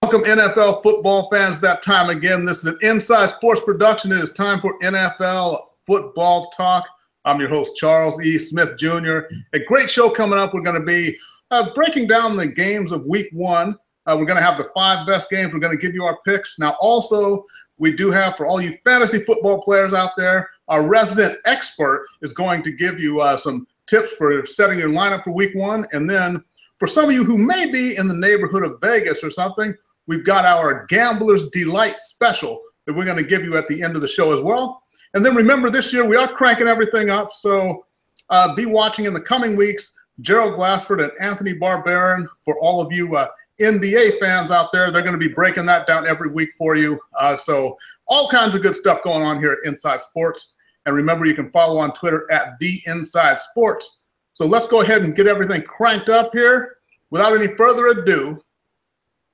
Welcome, NFL football fans. That time again. This is an Inside Sports production. It is time for NFL football talk. I'm your host, Charles E. Smith Jr. A great show coming up. We're going to be breaking down the games of Week 1. We're going to have the 5 best games. We're going to give you our picks. Now, also, we do have, for all you fantasy football players out there, our resident expert is going to give you some tips for setting your lineup for Week 1. And then, for some of you who may be in the neighborhood of Vegas or something, we've got our Gambler's Delight special that we're going to give you at the end of the show as well. And then remember, this year we are cranking everything up, so be watching in the coming weeks. Gerald Glassford and Anthony Barbarin, for all of you NBA fans out there, they're going to be breaking that down every week for you. So all kinds of good stuff going on here at Inside Sports. And remember, you can follow on Twitter at @TheInsideSports. So let's go ahead and get everything cranked up here. Without any further ado,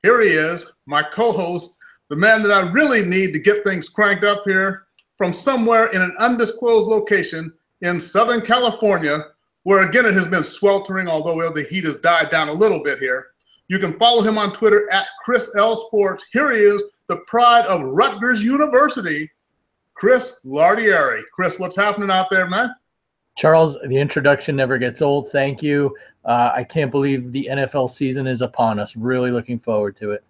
here he is, my co-host, the man that I really need to get things cranked up here, from somewhere in an undisclosed location in Southern California, where again it has been sweltering, although the heat has died down a little bit here. You can follow him on Twitter at Chris L Sports. Here he is, the pride of Rutgers University, Chris Lardieri. Chris, what's happening out there, man? Charles, the introduction never gets old. Thank you. I can't believe the NFL season is upon us. Really looking forward to it.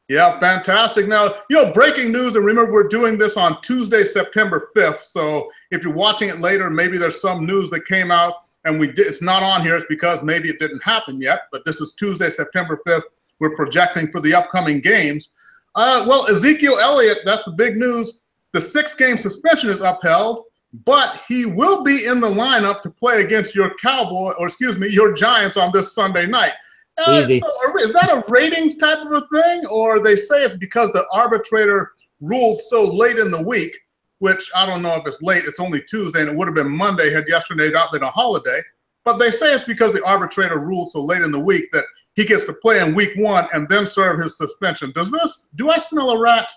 Yeah, fantastic. Now, breaking news, and remember, we're doing this on Tuesday, September 5th. So if you're watching it later, maybe there's some news that came out and it's not on here. It's because maybe it didn't happen yet. But this is Tuesday, September 5th. We're projecting for the upcoming games. Well, Ezekiel Elliott, that's the big news. The 6-game suspension is upheld, but he will be in the lineup to play against your your Giants on this Sunday night. Easy. So is that a ratings type of a thing, or they say it's because the arbitrator ruled so late in the week, which I don't know if it's late. It's only Tuesday, and it would have been Monday had yesterday not been a holiday. But they say it's because the arbitrator ruled so late in the week that he gets to play in Week 1 and then serve his suspension. Do I smell a rat?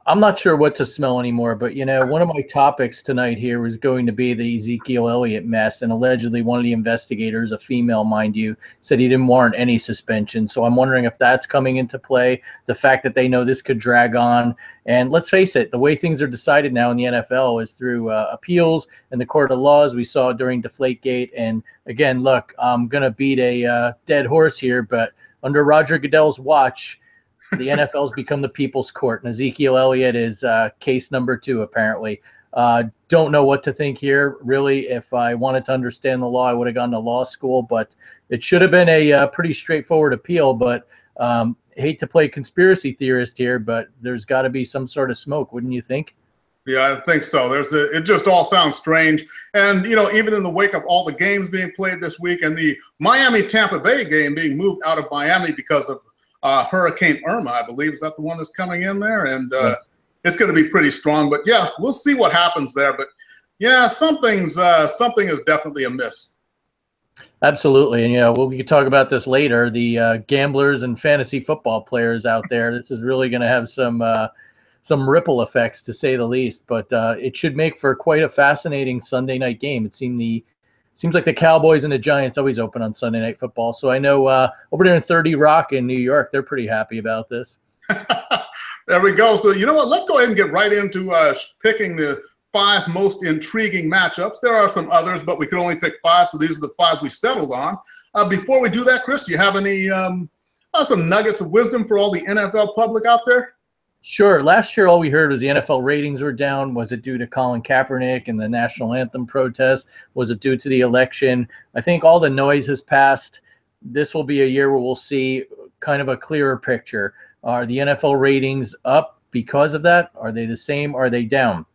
I'm not sure what to smell anymore, but, one of my topics tonight here was going to be the Ezekiel Elliott mess, and allegedly one of the investigators, a female, mind you, said he didn't warrant any suspension. So I'm wondering if that's coming into play, the fact that they know this could drag on. And let's face it, the way things are decided now in the NFL is through appeals and the court of laws. We saw during Deflategate. And again, look, I'm going to beat a dead horse here, but under Roger Goodell's watch, the NFL has become the people's court, and Ezekiel Elliott is case number 2, apparently. Don't know what to think here. Really, if I wanted to understand the law, I would have gone to law school, but it should have been a pretty straightforward appeal. But hate to play conspiracy theorist here, but there's got to be some sort of smoke, wouldn't you think? Yeah, I think so. It just all sounds strange. And, even in the wake of all the games being played this week and the Miami-Tampa Bay game being moved out of Miami because of Hurricane Irma, I believe. Is that the one that's coming in there? And it's going to be pretty strong. But, yeah, we'll see what happens there. But, yeah, something is definitely amiss. Absolutely. And, we can talk about this later. The gamblers and fantasy football players out there, this is really going to have some ripple effects, to say the least. But it should make for quite a fascinating Sunday night game. Seems like the Cowboys and the Giants always open on Sunday Night Football. So I know over there in 30 Rock in New York, they're pretty happy about this. There we go. So you know what? Let's go ahead and get right into picking the 5 most intriguing matchups. There are some others, but we could only pick 5, so these are the 5 we settled on. Before we do that, Chris, do you have any some nuggets of wisdom for all the NFL public out there? Sure. Last year, all we heard was the NFL ratings were down. Was it due to Colin Kaepernick and the national anthem protest? Was it due to the election? I think all the noise has passed. This will be a year where we'll see kind of a clearer picture. Are the NFL ratings up because of that? Are they the same? Are they down?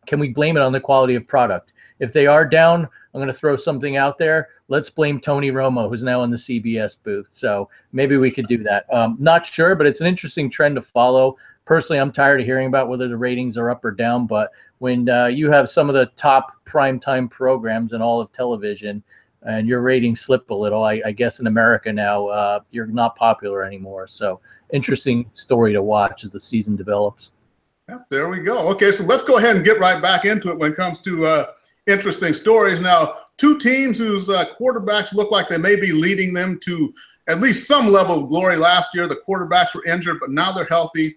Can we blame it on the quality of product? If they are down, I'm going to throw something out there. Let's blame Tony Romo, who's now in the CBS booth. So maybe we could do that. Not sure, but it's an interesting trend to follow. Personally, I'm tired of hearing about whether the ratings are up or down, but when you have some of the top primetime programs in all of television and your ratings slip a little, I guess in America now, you're not popular anymore. So interesting story to watch as the season develops. Yeah, there we go. Okay, so let's go ahead and get right back into it when it comes to interesting stories. Now, 2 teams whose quarterbacks look like they may be leading them to at least some level of glory last year. The quarterbacks were injured, but now they're healthy.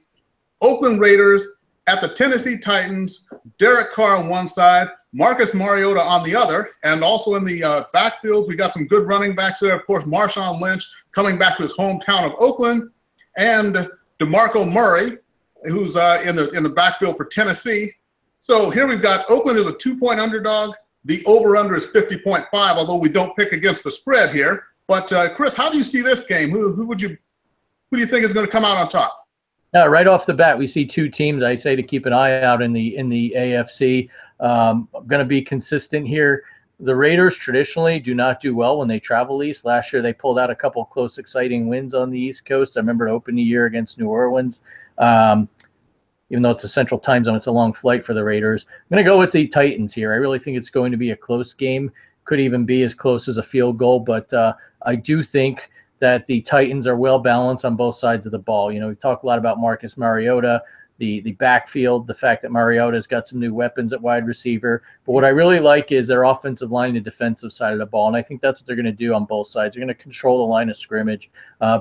Oakland Raiders at the Tennessee Titans, Derek Carr on one side, Marcus Mariota on the other, and also in the backfields, we got some good running backs there. Of course, Marshawn Lynch coming back to his hometown of Oakland, and DeMarco Murray, who's in the backfield for Tennessee. So here we've got Oakland is a 2-point underdog. The over-under is 50.5, although we don't pick against the spread here. But Chris, how do you see this game? Who do you think is going to come out on top? Right off the bat, we see two teams. I say to keep an eye out in the AFC. I'm going to be consistent here. The Raiders traditionally do not do well when they travel east. Last year, they pulled out a couple of close, exciting wins on the East Coast. I remember it opened the year against New Orleans. Even though it's a central time zone, it's a long flight for the Raiders. I'm going to go with the Titans here. I really think it's going to be a close game. Could even be as close as a field goal, but I do think that the Titans are well balanced on both sides of the ball. You know, we talk a lot about Marcus Mariota, the backfield, the fact that Mariota's got some new weapons at wide receiver. But what I really like is their offensive line and defensive side of the ball, and I think that's what they're going to do on both sides. They're going to control the line of scrimmage.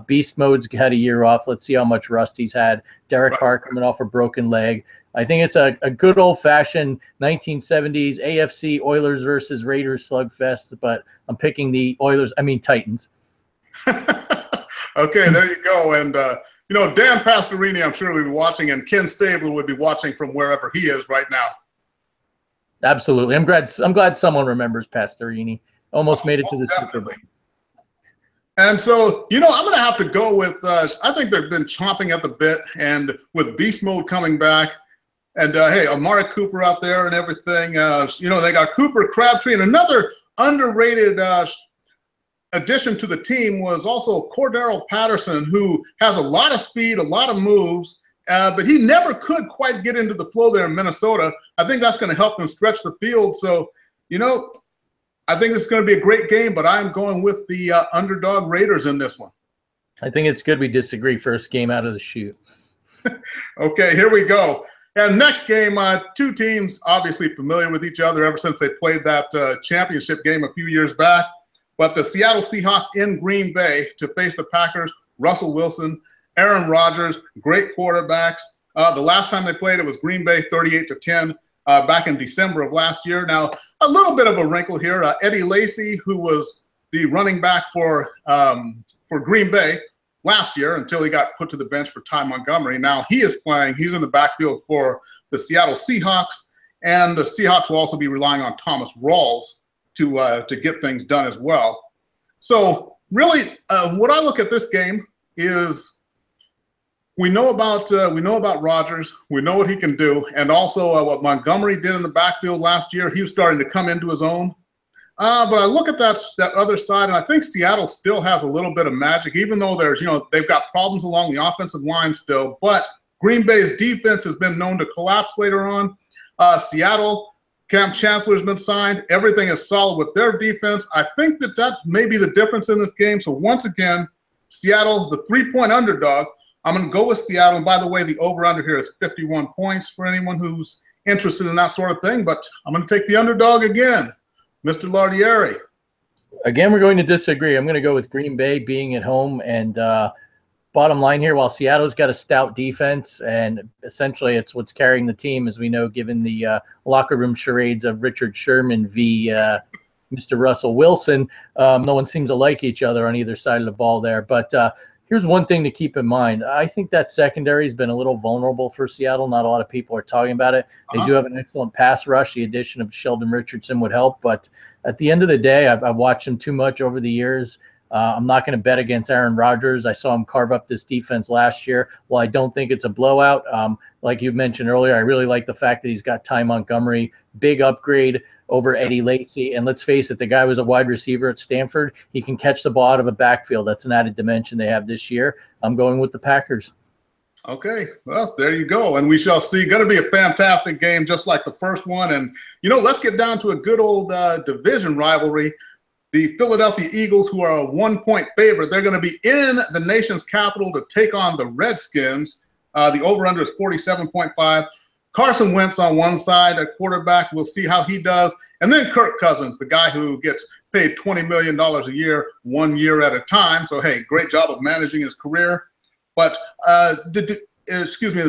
Beast Mode's had a year off. Let's see how much rust he's had. Derek Carr coming off a broken leg. I think it's a good old-fashioned 1970s AFC Oilers versus Raiders slugfest, but I'm picking the Titans. Okay, there you go. And, Dan Pastorini, I'm sure, will be watching, and Ken Stabler would be watching from wherever he is right now. Absolutely. I'm glad someone remembers Pastorini. Almost made it to the Super Bowl. And so, I'm going to have to go with I think they've been chomping at the bit, and with Beast Mode coming back, and, hey, Amari Cooper out there and everything. They got Cooper, Crabtree, and another underrated addition to the team was also Cordero Patterson, who has a lot of speed, a lot of moves, but he never could quite get into the flow there in Minnesota. I think that's going to help him stretch the field. So, I think it's going to be a great game, but I'm going with the underdog Raiders in this one. I think it's good we disagree. First game out of the chute. Okay, here we go. And next game, two teams obviously familiar with each other ever since they played that championship game a few years back. But the Seattle Seahawks in Green Bay to face the Packers, Russell Wilson, Aaron Rodgers, great quarterbacks. The last time they played, it was Green Bay 38-10 back in December of last year. Now, a little bit of a wrinkle here. Eddie Lacy, who was the running back for Green Bay last year until he got put to the bench for Ty Montgomery. Now he is playing. He's in the backfield for the Seattle Seahawks, and the Seahawks will also be relying on Thomas Rawls to get things done as well. So really, what I look at this game is we know about Rodgers. We know what he can do, and also what Montgomery did in the backfield last year. He was starting to come into his own. But I look at that other side, and I think Seattle still has a little bit of magic, even though they've got problems along the offensive line still. But Green Bay's defense has been known to collapse later on. Seattle, Cam Chancellor's been signed. Everything is solid with their defense. I think that may be the difference in this game. So once again, Seattle, the 3-point underdog. I'm going to go with Seattle. And by the way, the over-under here is 51 points for anyone who's interested in that sort of thing. But I'm going to take the underdog again, Mr. Lardieri. Again, we're going to disagree. I'm going to go with Green Bay being at home. And bottom line here, while Seattle's got a stout defense, and essentially it's what's carrying the team, as we know, given the locker room charades of Richard Sherman v. Mr. Russell Wilson, no one seems to like each other on either side of the ball there. But here's one thing to keep in mind. I think that secondary has been a little vulnerable for Seattle. Not a lot of people are talking about it. They do have an excellent pass rush. The addition of Sheldon Richardson would help. But at the end of the day, I've watched him too much over the years. I'm not going to bet against Aaron Rodgers. I saw him carve up this defense last year. While I don't think it's a blowout, like you mentioned earlier, I really like the fact that he's got Ty Montgomery, big upgrade over Eddie Lacy. And let's face it, the guy was a wide receiver at Stanford. He can catch the ball out of a backfield. That's an added dimension they have this year. I'm going with the Packers. Okay, well, there you go. And we shall see. Going to be a fantastic game, just like the first one. And, let's get down to a good old division rivalry. The Philadelphia Eagles, who are a 1-point favorite, they're going to be in the nation's capital to take on the Redskins. The over-under is 47.5. Carson Wentz on one side at quarterback. We'll see how he does. And then Kirk Cousins, the guy who gets paid $20 million a year, 1 year at a time. So, hey, great job of managing his career. But, the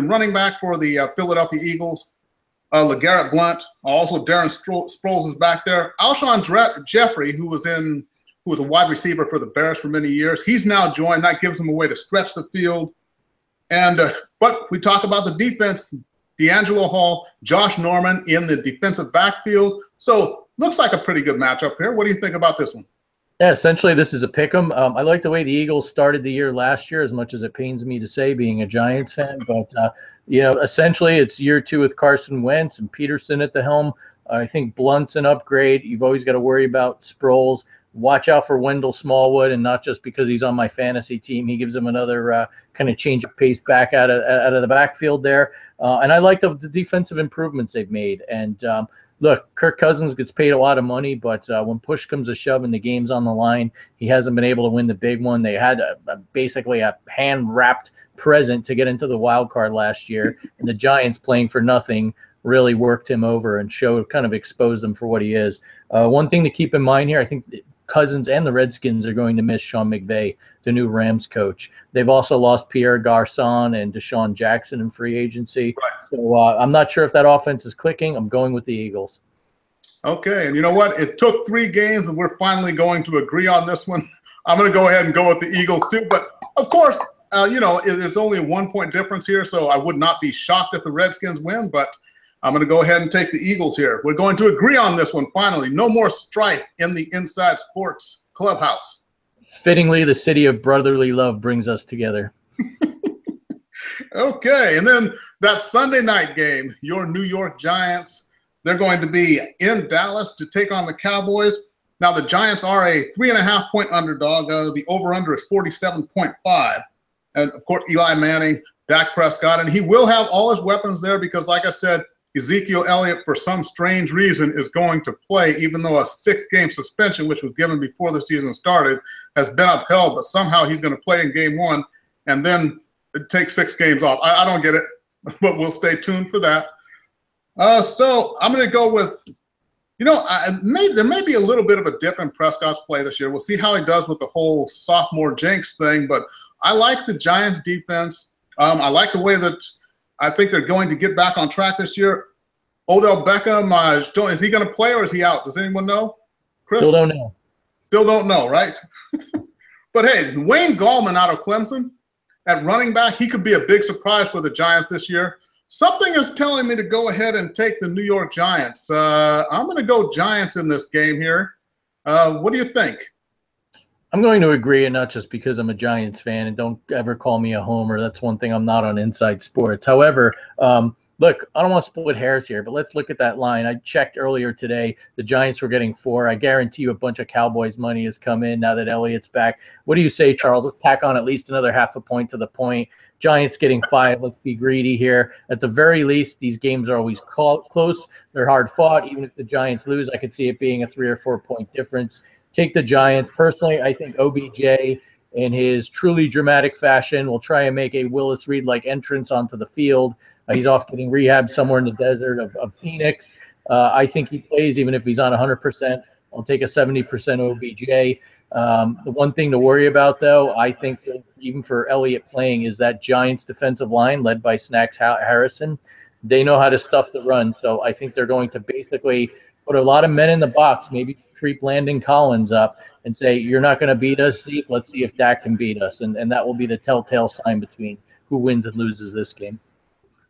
running back for the Philadelphia Eagles, LeGarrette Blount, also Darren Sproles is back there. Alshon Jeffrey, who was a wide receiver for the Bears for many years, he's now joined. That gives him a way to stretch the field. And but we talk about the defense, D'Angelo Hall, Josh Norman in the defensive backfield. So looks like a pretty good matchup here. What do you think about this one? Yeah, essentially this is a pick 'em. I like the way the Eagles started the year last year, as much as it pains me to say, being a Giants fan. But essentially it's year 2 with Carson Wentz and Peterson at the helm. I think Blunt's an upgrade. You've always got to worry about Sproles. Watch out for Wendell Smallwood, and not just because he's on my fantasy team. He gives him another kind of change of pace back out of the backfield there. And I like the defensive improvements they've made. And look, Kirk Cousins gets paid a lot of money, but when push comes to shove and the game's on the line, he hasn't been able to win the big one. They had basically a hand-wrapped present to get into the wild card last year, and the Giants playing for nothing really worked him over and exposed him for what he is. One thing to keep in mind here, I think Cousins and the Redskins are going to miss Sean McVay, the new Rams coach. They've also lost Pierre Garcon and Deshaun Jackson in free agency. Right. So I'm not sure if that offense is clicking. I'm going with the Eagles. Okay, and you know what? It took 3 games, and we're finally going to agree on this one. I'm going to go ahead and go with the Eagles too. But, of course, there's only a 1-point difference here, so I would not be shocked if the Redskins win, but I'm going to go ahead and take the Eagles here. We're going to agree on this one finally. No more strife in the Inside Sports Clubhouse. Fittingly, the city of brotherly love brings us together. Okay, and then that Sunday night game, your New York Giants, they're going to be in Dallas to take on the Cowboys. Now, the Giants are a 3.5-point underdog. The over-under is 47.5. And, of course, Eli Manning, Dak Prescott, and he will have all his weapons there because, like I said, Ezekiel Elliott, for some strange reason, is going to play, even though a 6-game suspension, which was given before the season started, has been upheld. But somehow he's going to play in game 1 and then take 6 games off. I don't get it, but we'll stay tuned for that. So I'm going to go with, there may be a little bit of a dip in Prescott's play this year. We'll see how he does with the whole sophomore jinx thing. But I like the Giants' defense. I like the way that I think they're going to get back on track this year. Odell Beckham, is he going to play or is he out? Does anyone know? Chris? Still don't know. Still don't know, right? But, hey, Wayne Gallman out of Clemson at running back, he could be a big surprise for the Giants this year. Something is telling me to go ahead and take the New York Giants. I'm going to go Giants in this game here. What do you think? I'm going to agree, and not just because I'm a Giants fan, and don't ever call me a homer. That's one thing I'm not on Inside Sports. However, look, I don't want to split hairs here, but let's look at that line. I checked earlier today. The Giants were getting 4. I guarantee you a bunch of Cowboys money has come in now that Elliott's back. What do you say, Charles? Let's tack on at least another 0.5 point to the point. Giants getting 5. Let's be greedy here. At the very least, these games are always close. They're hard fought. Even if the Giants lose, I could see it being a 3 or 4 point difference. Take the Giants. Personally, I think OBJ, in his truly dramatic fashion, will try and make a Willis Reed-like entrance onto the field. He's off getting rehab somewhere in the desert of Phoenix. I think he plays even if he's on 100%. I'll take a 70% OBJ. The one thing to worry about, though, I think even for Elliott playing, is that Giants defensive line led by Snacks Harrison. They know how to stuff the run, so I think they're going to basically put a lot of men in the box, maybe creep Landon Collins up and say, you're not going to beat us, Zeke. Let's see if Dak can beat us. And that will be the telltale sign between who wins and loses this game.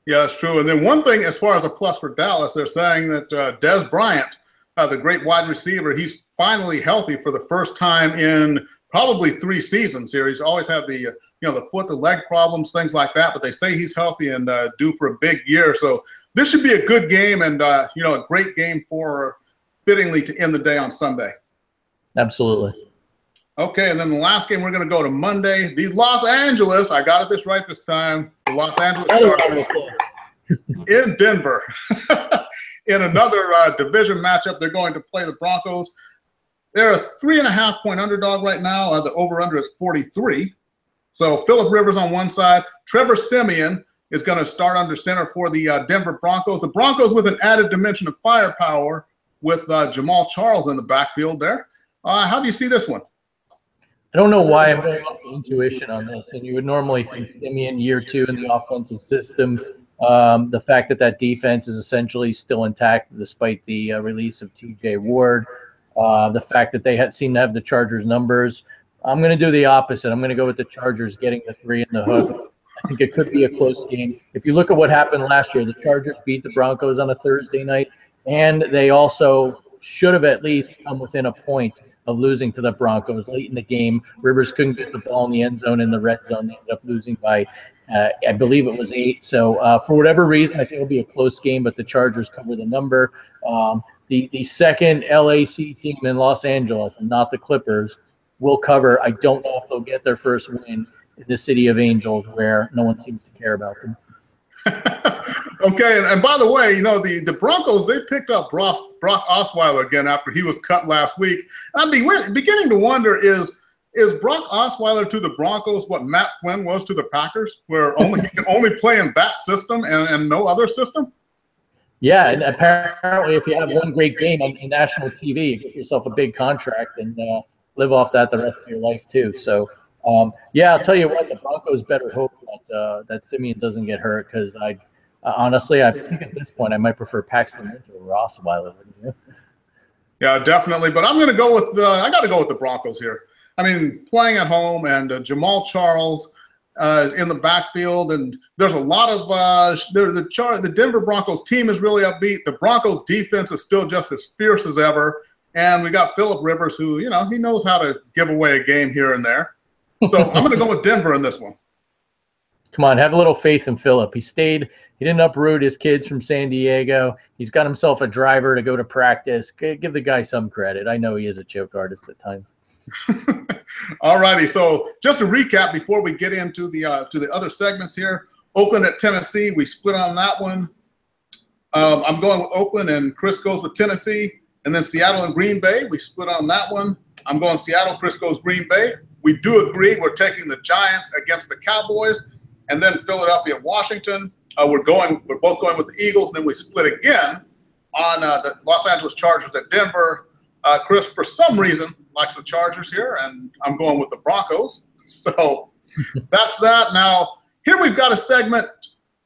Yeah, that's true. And then one thing, as far as a plus for Dallas, they're saying that Dez Bryant, the great wide receiver, he's finally healthy for the first time in probably 3 seasons here. He's always had the foot, the leg problems, things like that. But they say he's healthy and due for a big year. So this should be a good game and, a great game for fittingly to end the day on Sunday. Absolutely. Okay, and then the last game, we're going to go to Monday. The Los Angeles, I got this right this time, the Los Angeles Chargers in Denver. In another division matchup, they're going to play the Broncos. They're a 3.5 point underdog right now. The over-under is 43. So Phillip Rivers on one side. Trevor Siemian is going to start under center for the Denver Broncos. The Broncos with an added dimension of firepower with Jamal Charles in the backfield there. How do you see this one? I don't know why I'm going off intuition on this, and you would normally think Simeon year 2 in the offensive system. The fact that defense is essentially still intact despite the release of TJ Ward, the fact that they seem to have the Chargers numbers. I'm going to do the opposite. I'm going to go with the Chargers getting the 3 in the hook. I think it could be a close game. If you look at what happened last year, the Chargers beat the Broncos on a Thursday night, and they also should have at least come within a point of losing to the Broncos late in the game. Rivers couldn't get the ball in the end zone in the red zone. They ended up losing by, I believe it was 8. So for whatever reason, I think it'll be a close game, but the Chargers cover the number. The second LAC team in Los Angeles, and not the Clippers, will cover. I don't know if they'll get their first win in the city of Angels, where no one seems to care about them. Okay, and by the way, the Broncos, they picked up Brock Osweiler again after he was cut last week. I'm beginning to wonder, is Brock Osweiler to the Broncos what Matt Flynn was to the Packers, where he can only play in that system and no other system? Yeah, and apparently if you have one great game on national TV, you get yourself a big contract and live off that the rest of your life too. So, yeah, I'll tell you what, the Broncos better hope that Simeon doesn't get hurt, because honestly, I think at this point I might prefer Paxton Lynch over Osweiler. Yeah, definitely. But I'm going to go with I got to go with the Broncos here. I mean, playing at home, and Jamal Charles in the backfield, and there's a lot of the Denver Broncos team is really upbeat. The Broncos defense is still just as fierce as ever, and we got Phillip Rivers, who he knows how to give away a game here and there. So I'm going to go with Denver in this one. Come on, have a little faith in Phillip. He didn't uproot his kids from San Diego. He's got himself a driver to go to practice. Give the guy some credit. I know he is a choke artist at times. All righty. So just to recap before we get into the other segments here, Oakland at Tennessee, we split on that one. I'm going with Oakland, and Chris goes with Tennessee. And then Seattle and Green Bay, we split on that one. I'm going Seattle, Chris goes Green Bay. We do agree we're taking the Giants against the Cowboys. And then Philadelphia, Washington. We're both going with the Eagles. Then we split again on the Los Angeles Chargers at Denver. Chris, for some reason, likes the Chargers here, and I'm going with the Broncos. So that's that. Now, here we've got a segment.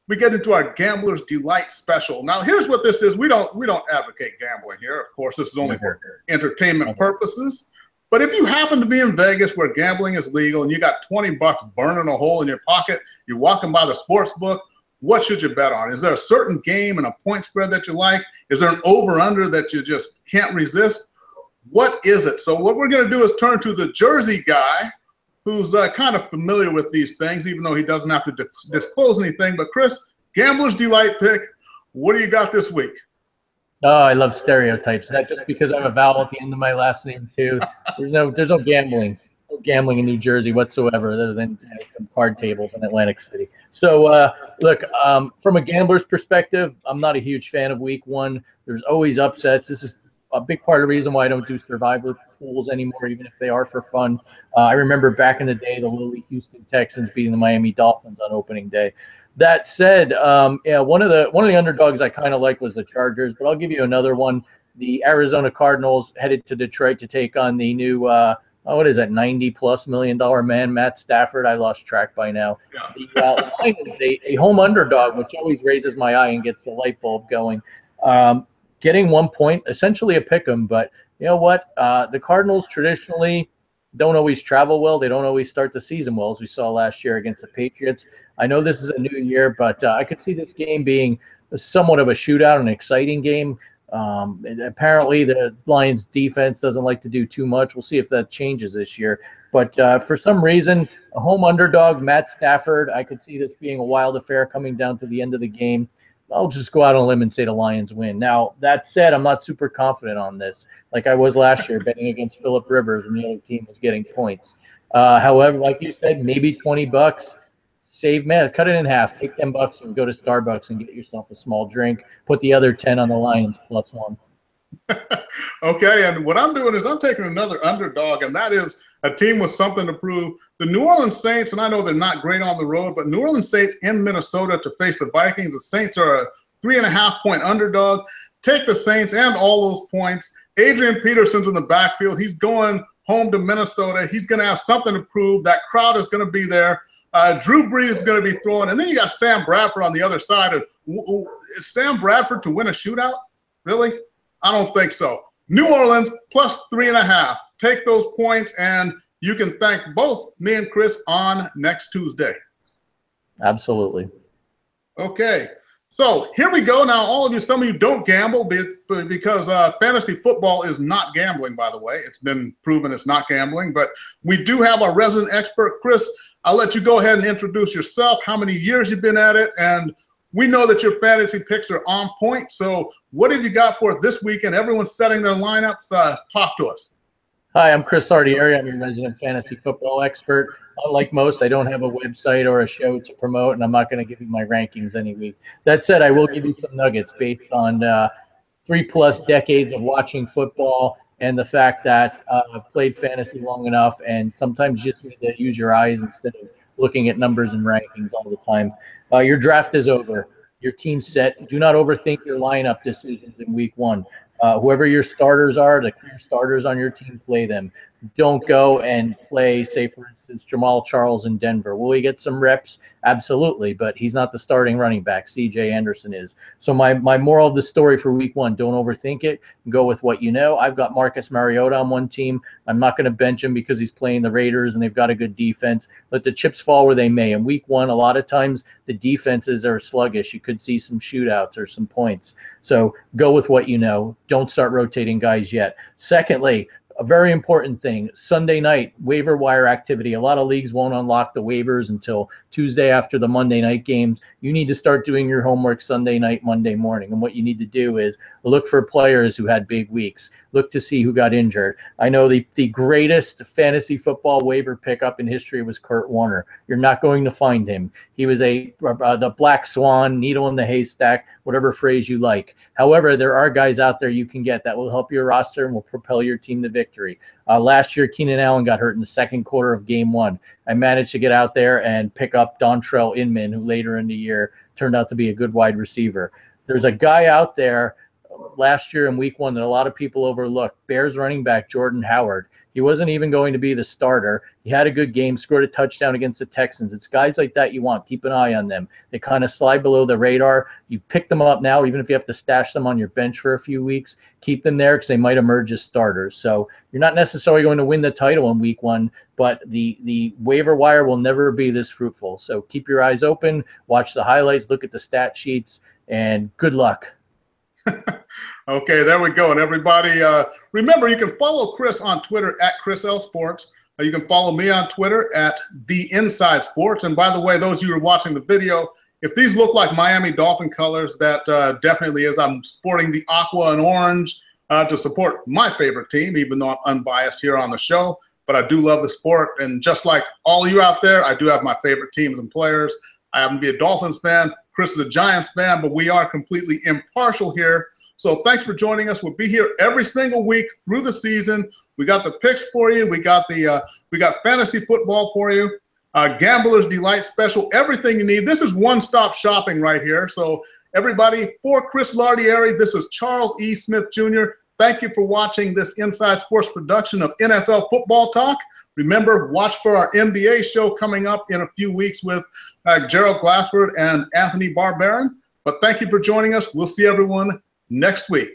We get into our Gambler's Delight special. Now, here's what this is. We don't advocate gambling here. Of course, this is only for entertainment purposes. But if you happen to be in Vegas where gambling is legal and you got $20 burning a hole in your pocket, you're walking by the sports book, what should you bet on? Is there a certain game and a point spread that you like? Is there an over-under that you just can't resist? What is it? So what we're going to do is turn to the Jersey guy who's kind of familiar with these things, even though he doesn't have to disclose anything. But Chris, Gambler's Delight pick, what do you got this week? Oh, I love stereotypes. That just because I have a vowel at the end of my last name too. There's no gambling in New Jersey whatsoever, other than some card tables in Atlantic City. So look, from a gambler's perspective, I'm not a huge fan of Week 1. There's always upsets. This is a big part of the reason why I don't do survivor pools anymore, even if they are for fun. I remember back in the day, the lowly Houston Texans beating the Miami Dolphins on opening day. That said, yeah, one of the underdogs I kind of like was the Chargers, but I'll give you another one. The Arizona Cardinals headed to Detroit to take on the new what is that, $90+ million man, Matt Stafford. I lost track by now. Yeah. The line is a home underdog, which always raises my eye and gets the light bulb going. Getting 1 point, essentially a pick 'em, but you know what? The Cardinals traditionally don't always travel well. They don't always start the season well, as we saw last year against the Patriots. I know this is a new year, but I could see this game being somewhat of a shootout, an exciting game. Apparently, the Lions defense doesn't like to do too much. We'll see if that changes this year. But for some reason, a home underdog, Matt Stafford, I could see this being a wild affair coming down to the end of the game. I'll just go out on a limb and say the Lions win. Now, that said, I'm not super confident on this, like I was last year, betting against Phillip Rivers and the other team was getting points. However, like you said, maybe $20. Save, man, cut it in half. Take $10 and go to Starbucks and get yourself a small drink. Put the other 10 on the Lions +1. Okay, and what I'm doing is I'm taking another underdog, and that is a team with something to prove. The New Orleans Saints, and I know they're not great on the road, but New Orleans Saints in Minnesota to face the Vikings. The Saints are a 3.5-point underdog. Take the Saints and all those points. Adrian Peterson's in the backfield. He's going home to Minnesota. He's going to have something to prove. That crowd is going to be there. Drew Brees is going to be throwing. And then you got Sam Bradford on the other side. Is Sam Bradford to win a shootout? Really? I don't think so. New Orleans plus 3.5. Take those points, and you can thank both me and Chris on next Tuesday. Absolutely. Okay. So here we go. Now, all of you, some of you don't gamble because fantasy football is not gambling, by the way. It's been proven it's not gambling. But we do have our resident expert, Chris. I'll let you go ahead and introduce yourself, how many years you've been at it, and we know that your fantasy picks are on point. So what have you got for us this weekend? Everyone's setting their lineups. Talk to us. Hi, I'm Chris Ardieri. I'm your resident fantasy football expert. Unlike most, I don't have a website or a show to promote, and I'm not going to give you my rankings any week. That said, I will give you some nuggets based on 3+ decades of watching football and the fact that I've played fantasy long enough, and sometimes you just need to use your eyes instead of looking at numbers and rankings all the time. Your draft is over. Your team's set. Do not overthink your lineup decisions in week 1. Whoever your starters are, the clear starters on your team, play them. Don't go and play, say, for instance, Jamal Charles in Denver. Will he get some reps? Absolutely, but he's not the starting running back. C.J. Anderson is. So my moral of the story for week 1, don't overthink it. Go with what you know. I've got Marcus Mariota on one team. I'm not going to bench him because he's playing the Raiders and they've got a good defense. Let the chips fall where they may. In week 1, a lot of times the defenses are sluggish. You could see some shootouts or some points. So go with what you know. Don't start rotating guys yet. Secondly, a very important thing, Sunday night waiver wire activity. A lot of leagues won't unlock the waivers until Tuesday after the Monday night games. You need to start doing your homework Sunday night, Monday morning. And what you need to do is look for players who had big weeks. Look to see who got injured. I know the greatest fantasy football waiver pickup in history was Kurt Warner. You're not going to find him. He was the black swan, needle in the haystack, whatever phrase you like. However, there are guys out there you can get that will help your roster and will propel your team to victory. Last year, Keenan Allen got hurt in the second quarter of game 1. I managed to get out there and pick up Dontrell Inman, who later in the year turned out to be a good wide receiver. There's a guy out there last year in week 1 that a lot of people overlooked, Bears running back Jordan Howard. He wasn't even going to be the starter. He had a good game, scored a touchdown against the Texans. It's guys like that you want. Keep an eye on them. They kind of slide below the radar. You pick them up now, even if you have to stash them on your bench for a few weeks. Keep them there because they might emerge as starters. So you're not necessarily going to win the title in week 1, but the waiver wire will never be this fruitful. So keep your eyes open, watch the highlights, look at the stat sheets, and good luck. Okay, there we go. And everybody, remember, you can follow Chris on Twitter at Chris L Sports. You can follow me on Twitter at The Inside Sports. And by the way, those of you who are watching the video, if these look like Miami Dolphin colors, that definitely is. I'm sporting the aqua and orange to support my favorite team, even though I'm unbiased here on the show. But I do love the sport. And just like all of you out there, I do have my favorite teams and players. I happen to be a Dolphins fan. Chris is a Giants fan, but we are completely impartial here. So thanks for joining us. We'll be here every single week through the season. We got the picks for you. We got fantasy football for you. Gambler's Delight special, everything you need. This is one-stop shopping right here. So everybody, for Chris Lardieri, this is Charles E. Smith Jr. Thank you for watching this Inside Sports production of NFL Football Talk. Remember, watch for our NBA show coming up in a few weeks with Gerald Glassford and Anthony Barbarin. But thank you for joining us. We'll see everyone next week.